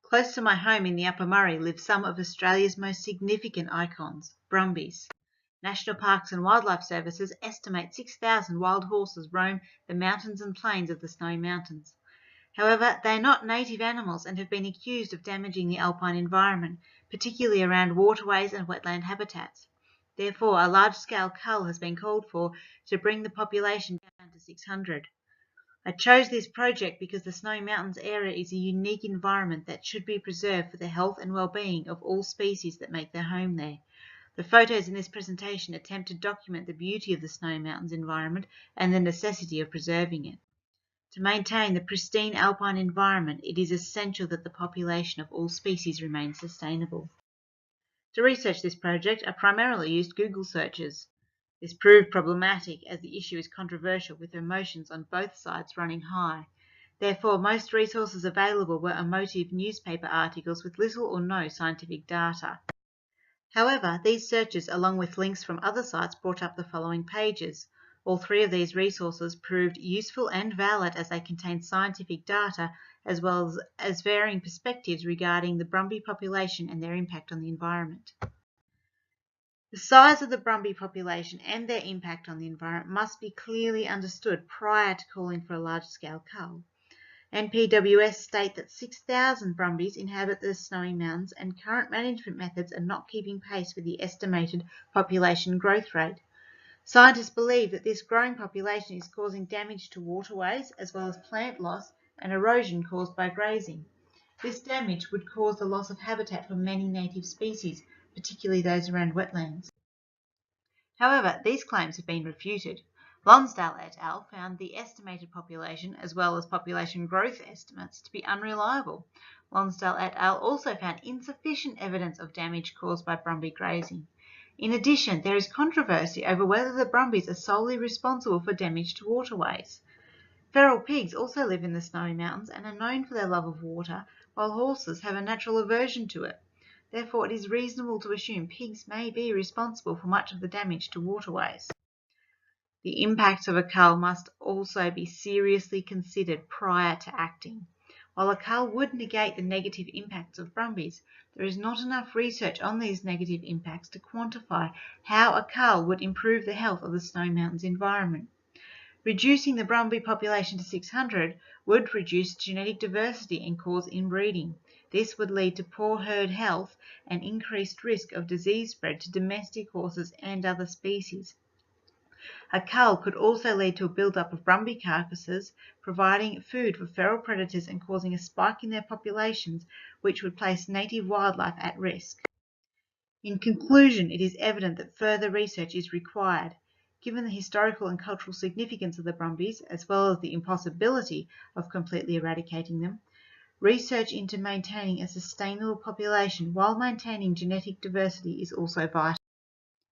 Close to my home in the Upper Murray live some of Australia's most significant icons, Brumbies. National Parks and Wildlife Services estimate 6,000 wild horses roam the mountains and plains of the Snowy Mountains. However, they are not native animals and have been accused of damaging the alpine environment, particularly around waterways and wetland habitats. Therefore, a large-scale cull has been called for to bring the population down to 600. I chose this project because the Snowy Mountains area is a unique environment that should be preserved for the health and well-being of all species that make their home there. The photos in this presentation attempt to document the beauty of the Snowy Mountains environment and the necessity of preserving it. To maintain the pristine alpine environment, it is essential that the population of all species remain sustainable. To research this project, I primarily used Google searches. This proved problematic as the issue is controversial with emotions on both sides running high. Therefore, most resources available were emotive newspaper articles with little or no scientific data. However, these searches, along with links from other sites, brought up the following pages. All three of these resources proved useful and valid as they contained scientific data as well as varying perspectives regarding the Brumbie population and their impact on the environment. The size of the Brumbie population and their impact on the environment must be clearly understood prior to calling for a large-scale cull. NPWS state that 6,000 Brumbies inhabit the Snowy Mountains and current management methods are not keeping pace with the estimated population growth rate. Scientists believe that this growing population is causing damage to waterways as well as plant loss and erosion caused by grazing. This damage would cause the loss of habitat for many native species, particularly those around wetlands. However, these claims have been refuted. Lonsdale et al. Found the estimated population as well as population growth estimates to be unreliable. Lonsdale et al. Also found insufficient evidence of damage caused by Brumbie grazing. In addition, there is controversy over whether the Brumbies are solely responsible for damage to waterways. Feral pigs also live in the Snowy Mountains and are known for their love of water, while horses have a natural aversion to it. Therefore, it is reasonable to assume pigs may be responsible for much of the damage to waterways. The impacts of a cull must also be seriously considered prior to acting. While a cull would negate the negative impacts of Brumbies, there is not enough research on these negative impacts to quantify how a cull would improve the health of the Snowy Mountains environment. Reducing the Brumbie population to 600 would reduce genetic diversity and cause inbreeding. This would lead to poor herd health and increased risk of disease spread to domestic horses and other species. A cull could also lead to a build-up of Brumbie carcasses, providing food for feral predators and causing a spike in their populations, which would place native wildlife at risk. In conclusion, it is evident that further research is required. Given the historical and cultural significance of the Brumbies, as well as the impossibility of completely eradicating them, research into maintaining a sustainable population while maintaining genetic diversity is also vital.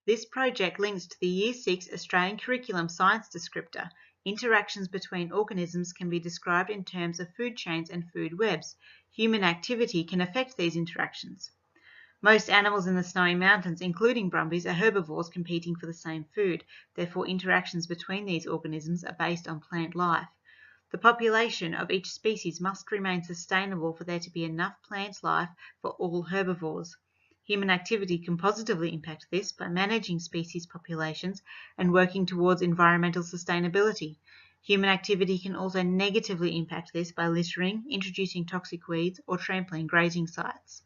This project links to the Year 6 Australian Curriculum Science Descriptor. Interactions between organisms can be described in terms of food chains and food webs. Human activity can affect these interactions. Most animals in the Snowy Mountains, including Brumbies, are herbivores competing for the same food. Therefore, interactions between these organisms are based on plant life. The population of each species must remain sustainable for there to be enough plant life for all herbivores. Human activity can positively impact this by managing species populations and working towards environmental sustainability. Human activity can also negatively impact this by littering, introducing toxic weeds, or trampling grazing sites.